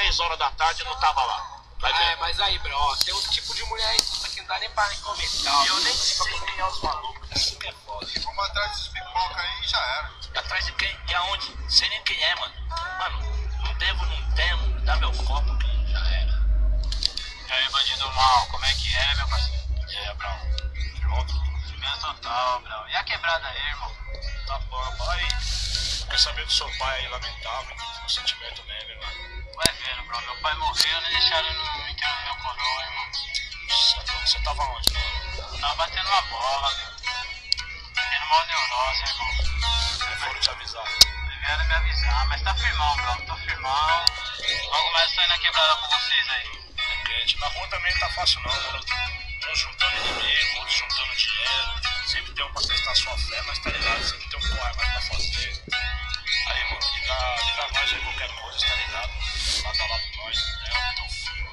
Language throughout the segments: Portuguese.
3 horas da tarde e não tava lá. Vai ver. É, mas aí, bro, tem uns tipos de mulher aí que não dá nem pra comentar. Eu nem sei quem é os malucos, isso que é foda. Vamos atrás desses pipoca aí e já era. Atrás de quem? E aonde? Sei nem quem é, mano. Mano, não devo, não temo, dá meu copo que já era. E aí, bandido mal, como é que é, meu parceiro? É, Brau. Firmão tudo. Firmeza total, bro. E a quebrada aí, irmão? Tá bom, fala aí. Quer saber do seu pai aí, lamentável, o sentimento mesmo, irmão. Vai vendo, bro. Meu pai morreu, né? Deixaram no enterro do meu coroa, irmão. Você tava onde, mano? Tava batendo uma bola, meu. Tendo mal neurose, irmão. Aí foram te avisar. Vieram me avisar, mas tá firmão, bro. Tô firmão. Logo mais sair na quebrada com vocês aí. É quente. Na rua também não tá fácil não, mano. Uns juntando inimigo, outros juntando dinheiro. Sempre tem um pra testar sua fé, mas tá ligado? Sempre tem um corre mais pra fazer. Aí, mano, liga nós aí qualquer coisa, tá ligado? Mata lá pra nós, é o teu filho.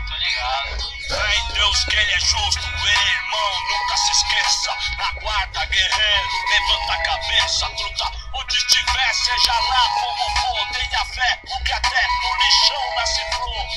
Tô ligado. Fé em Deus que ele é justo, ei, irmão, nunca se esqueça. Na guarda, guerreiro, levanta a cabeça, truta onde estiver, seja lá como for, tenha fé, porque até no lixão nasce flor.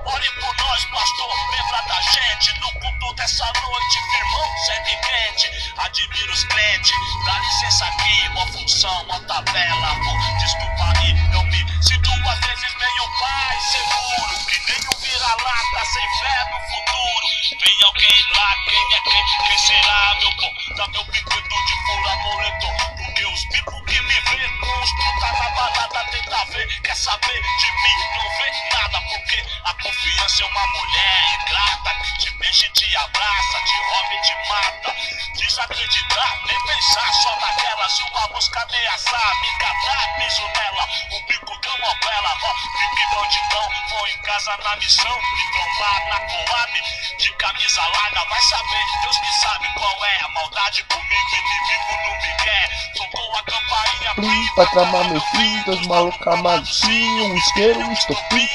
Ore por nós, pastor, lembra da gente no culto dessa noite, firmão, segue crente, admira os crentes, dá licença aqui, uma função, uma tabela, pô, desculpa aí, eu me sinto às vezes meio pai seguro, que nem um vira-lata sem fé no futuro. Vem alguém lá, quem é quem será, meu pô, dá meu brinquedo de fura moletom, porque os bicos que me vê com os puta na balada tenta ver, quer saber de mim, não vê nada, porque a confiança é uma mulher ingrata que te beija e te abraça, te rouba e te mata. Desacreditar, nem pensar só naquela. Se uma mosca ameaçar, me engatar, piso nela. O bico deu uma bela, ó, fique bandidão. Vou em casa na missão, me trombar na Coab. De camisa larga, vai saber, Deus que sabe qual é a maldade comigo, inimigo não me quer. Tocou a campainha, pra tramar meu fim, dois malucos amados sim, um isqueiro, um estopim.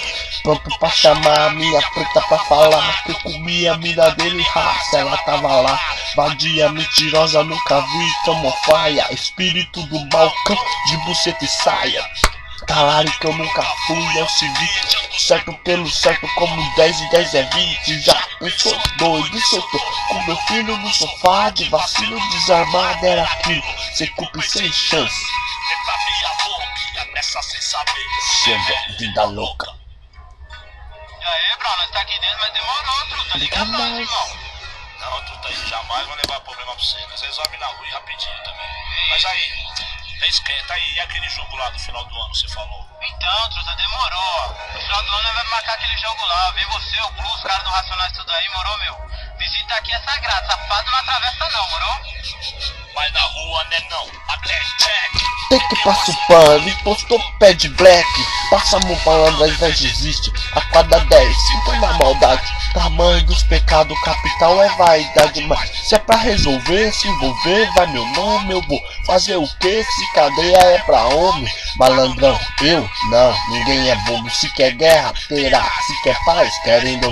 Pronto pra chamar a minha preta pra falar que eu comi a mina dele, raça, ela tava lá. Vadia, mentirosa, nunca vi, tomou faia. Espírito do balcão, de buceta e saia. Calaram que eu nunca fui, é o seguinte. Certo pelo certo, como 10 e 10 é 20. Já pensou doido, soltou com meu filho no sofá. De vacilo desarmado era aquilo, sem culpa e sem chance. Chega, vida louca. E aí, bro, nós tá aqui dentro, mas demorou, truta. Liga nós, irmão. Não, truta aí, jamais vou levar problema pra você. Nós resolve na rua rapidinho também. Mas aí, esquenta aí, e aquele jogo lá do final do ano, você falou? Então, truta, demorou. No final do ano nós vamos marcar aquele jogo lá. Vem você, o Blue, os caras do Racionais tudo aí, morou, meu? Visita aqui é sagrado, safado não atravessa não, morou? Mas na rua, né não, até check. Tem que passa o pano, impostor pede black. Passa a mão pra ao invés de existe. A cada 10, sinto na maldade. Tamanho dos pecados, capital é vaidade. Mas se é pra resolver, se envolver, vai meu nome, eu vou fazer o que? Se cadeia é pra homem. Malandrão, eu? Não, ninguém é bobo. Se quer guerra, terá. Se quer paz, querendo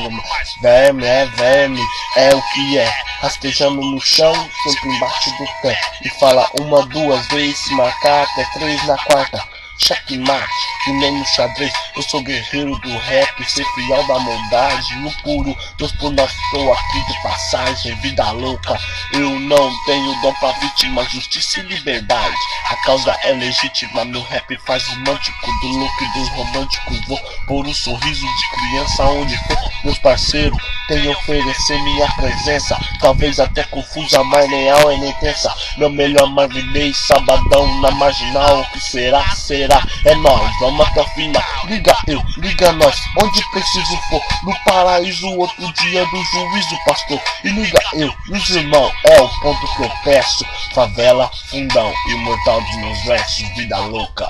verme, é verme. É o que é, rastejando no chão, sempre embaixo do pé. E fala uma, duas vezes, se marcar até 3 na quarta. Checkmate, que nem no xadrez. Eu sou guerreiro do rap, ser fiel da maldade. No puro, Deus por nós, estou aqui de passagem. Vida louca, eu não tenho dom pra vítima, justiça e liberdade. A causa é legítima, meu rap faz romântico. Do louco e dos românticos, vou pôr um sorriso de criança onde for. Meus parceiros, tenho a oferecer minha presença. Talvez até confusa, mas real é nem tensa. Meu melhor marinei, sabadão na marginal. O que será? Será? É nóis, vamos até o final. Liga eu, liga nós, onde preciso for. No paraíso, outro dia do juízo, pastor. E liga eu, meus irmãos, é o ponto que eu peço. Favela, fundão, imortal dos meus versos, vida louca.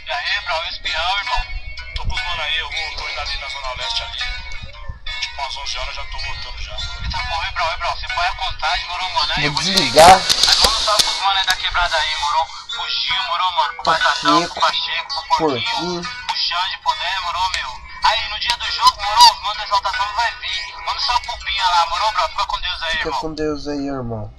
E aí, bro, espião, irmão? Tô com os mano aí, tô indo ali na Zona Leste ali. Tipo umas 11 horas já tô voltando já. E tá bom, bro, você põe a contagem, morou, mano? Aí, Vou desligar. Mas vamos só com os mano aí da quebrada aí, morou? Fugiu, morou, mano? Pro Batatão, pro Pacheco, pro Porquinho, pro Xande, pro Né, morou, meu? Aí, no dia do jogo, morou, os manos da exaltação vai vir. Manda só a pupinha lá, morou, bro? Fica com Deus aí, irmão. Fica com Deus aí, irmão.